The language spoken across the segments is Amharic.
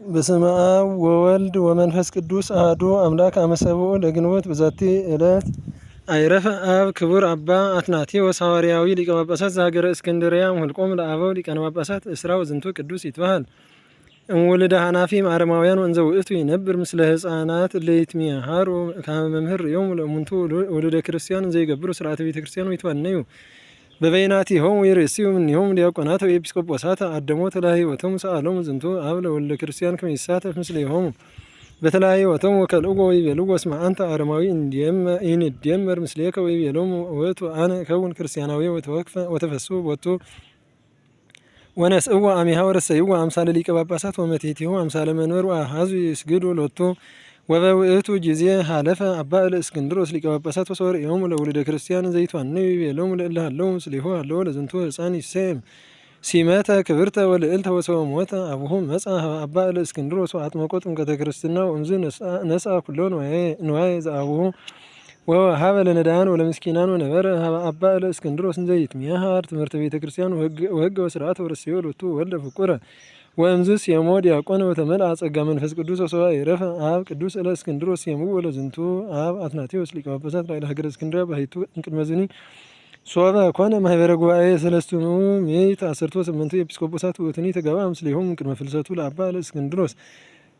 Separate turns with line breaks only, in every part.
በስመ አብ ወወልድ ወመንፈስ ቅዱስ አሐዱ አምላክ አመሰብኡ ለግንቦት በዛቲ ዕለት አይረፈ አብ ክቡር አባ አትናቴዎስ ሐዋርያዊ ሊቀ ጳጳሳት ዘሀገረ እስክንድርያ ወልቆም ለአበው ሊቃነ ጳጳሳት እስራው ዝንቱ ቅዱስ ይትበሃል። እምወልደ ሐናፊ አረማውያን ወንዘ ውእቱ ይነብር ምስለ ሕፃናት ለይትሚሃሩ ከመ መምህር ዮም ለእሙንቱ ወልደ ክርስቲያን ዘይገብሩ ስርዓተ ቤተ ክርስቲያን ይትዋነዩ በበይናቲሆሙ ይርእስዩ እምኔሆሙ ዲያቆናት ወኤጲስቆጶሳት አደሞተ ለሕይወቶሙ ሰአሎሙ ዝንቱ አብ ለወልደ ክርስቲያን ከመ ይሳተፍ ምስሌሆሙ በተለያዩቶሙ ወከልእዎ ወይቤልዎ እስመ አንተ አረማዊ ኢንዴመር ምስሌከ ወይቤሎሙ ውእቱ አነ እከውን ክርስቲያናዊ ወተፈስሑ ቦቱ ወነስእዎ አሚሃ ወረሰይዎ አምሳለ ሊቀ ጳጳሳት ወመቴቲሁ አምሳለ መንበር ወአሐዙ ይስግዱ ሎቱ ወበውእቱ ጊዜ ሀለፈ አባ እልእስክንድሮስ ሊቀ ጳጳሳት ወሶርዮሙ ለውልደ ክርስቲያን ዘይትዋነዩ ይቤሎሙ ለእለ ሀለዉ ምስሌሁ ሀለዎ ለዝንቱ ሕፃን ይሴም ሲመተ ክብርተ ወልዕልተ ወሰወሞተ አቡሁ መጽአ አባ እልእስክንድሮስ ወአጥመቆ ጥምቀተ ክርስትና ወእምዝ ነስአ ኩሎ ንዋየ ዘአቡሁ ወወሀበ ለነዳያን ወለምስኪናን ወነበረ አባ እልእስክንድሮስ እንዘ ይትሚሃር ትምህርተ ቤተ ክርስቲያን ወሕገ ወስርዓተ ወረሰዮ ሎቱ ወልደ ፍቁረ ወእምዝስ የሞ ዲያቆን ወተመልአ ጸጋ መንፈስ ቅዱስ ወሰብአ ይረፈ አብ ቅዱስ እልእስክንድሮስ የምው ለዝንቱ አብ አትናቴዎስ ሊቀ ጳጳሳት ላዕለ ሀገረ እስክንድርያ ባሕቱ እንቅድመ ዝኒ ሶበ ኮነ ማኅበረ ጉባኤ ሰለስቱ ምዕት አሰርቶ ስምንቱ ኤጲስቆጶሳት ውእቱኒ ተጋብአ ምስሌሆሙ ቅድመ ፍልሰቱ ለአባ እልእስክንድሮስ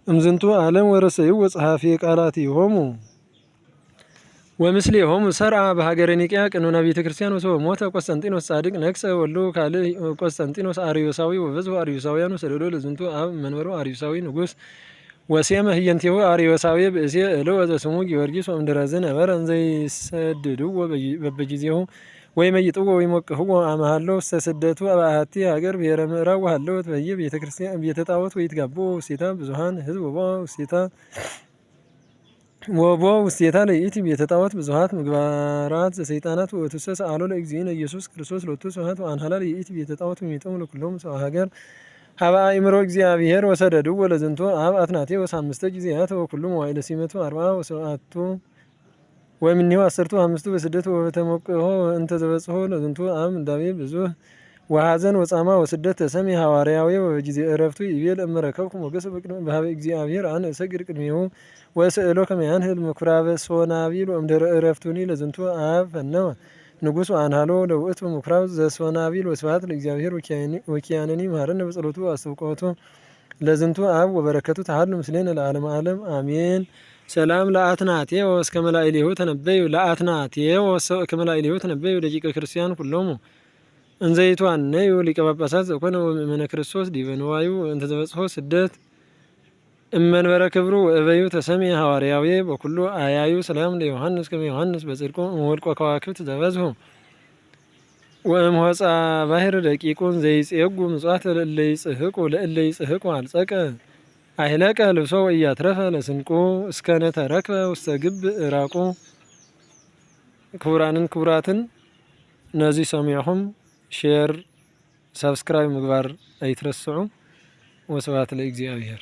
እምዝንቱ ዓለም ወረሰይዎ ጸሐፊ ቃላቲሆሙ ወምስሌሆሙ ሰርዓ በሀገረ ኒቅያ ቀኖና ቤተ ክርስቲያን ወሰወሞተ ቆስጠንጢኖስ ጻድቅ ነግሰ ወሉ ካልእ ቆስጠንጢኖስ አርዮሳዊ ወበዝሑ አርዮሳውያን ወሰደዶ ለዝንቱ አብ መንበሮ አርዮሳዊ ንጉሥ ወሴመ ህየንቴሁ አርዮሳዊ ብእሴ እልወ ዘስሙ ጊዮርጊስ ወእምድኅረዝ ነበረ እንዘ ይሰድድዎ በበጊዜሁ ወይመይጥዎ ወይሞቅህዎ አመሃሎ ውስተ ስደቱ በአሐቲ ሀገር ብሔረ ምዕራብ ወሀለወት በየ ቤተ ጣዖት ወይትጋብኡ ውስቴታ ብዙኃን ሕዝብ ወቦ ውስቴታ ለይእቲ ቤተ ጣዖት ብዙኃት ምግባራት ዘሰይጣናት ወእቱሰ ሰአሎ ለእግዚእነ ኢየሱስ ክርስቶስ ሎቱ ስብሐት ወአንሐላ ለይእቲ ቤተ ጣዖት ወሚጦሙ ለኩሎሙ ሰብአ ሀገር ሀበ አእምሮ እግዚአብሔር ወሰደድዎ ለዝንቱ አብ አትናቴዎስ አምስተ ጊዜያት ወኩሉ መዋዕለ ሲመቱ አርብዓ ወሰብዓቱ ወእምኔሁ አሰርቱ አምስቱ በስደት ወበተሞቅሖ እንተ ዘበጽሖ ለዝንቱ አብ ምንዳቤ ብዙኅ ወሐዘን ወጻማ ወስደት ተሰሚ ሐዋርያዊ ወበጊዜ ዕረፍቱ ይቤል እመረከብኩ ሞገሰ በሀበ እግዚአብሔር አነ እሰግድ ቅድሜሁ ወስእሎ ከመ ያንህል ምኵራበ ሶናቢል ወእምድኅረ ዕረፍቱኒ ለዝንቱ አብ ፈነወ ንጉሥ ወአንሃሎ ለውእቱ ምኵራብ ዘሶናቢል ወስብሐት ለእግዚአብሔር ወኪያነኒ መሐረነ በጸሎቱ አስተብቆቱ ለዝንቱ አብ ወበረከቱ ተሃሉ ምስሌነ ለዓለመ ዓለም አሜን። ሰላም ለአትናቴዎስ ከመ ላዕሌሁ ተነበዩ ለአትናቴዎስ ከመ ላዕሌሁ ተነበዩ ደቂቀ ክርስቲያን ኩሎሙ እንዘ ይትዋነዩ ሊቀ ጳጳሳት ዘኮነ ወምእመነ ክርስቶስ ዲበ ንዋዩ እንተ ዘበጽሖ ስደት እመንበረ ክብሩ ወእበዩ ተሰሚ ሐዋርያዊ በኩሉ አያዩ ሰላም ለዮሐንስ ከመ ዮሐንስ በጽድቁ እምወልቆ ከዋክብት ዘበዝሑ ወእምሆፃ ባሕር ደቂቁን ዘይጼጉ ምጽዋት ለእለ ይጽሕቁ አልጸቀ አይለቀ ልብሶ ወኢያትረፈ ለስንቁ እስከነ ተረክበ ውስተ ግብ ዕራቁ። ክቡራትን እነዚህ ሰሚዕኹም ሼር ሰብስክራይብ ምግባር አይትረስዑ። ወስብሐት ለእግዚአብሔር።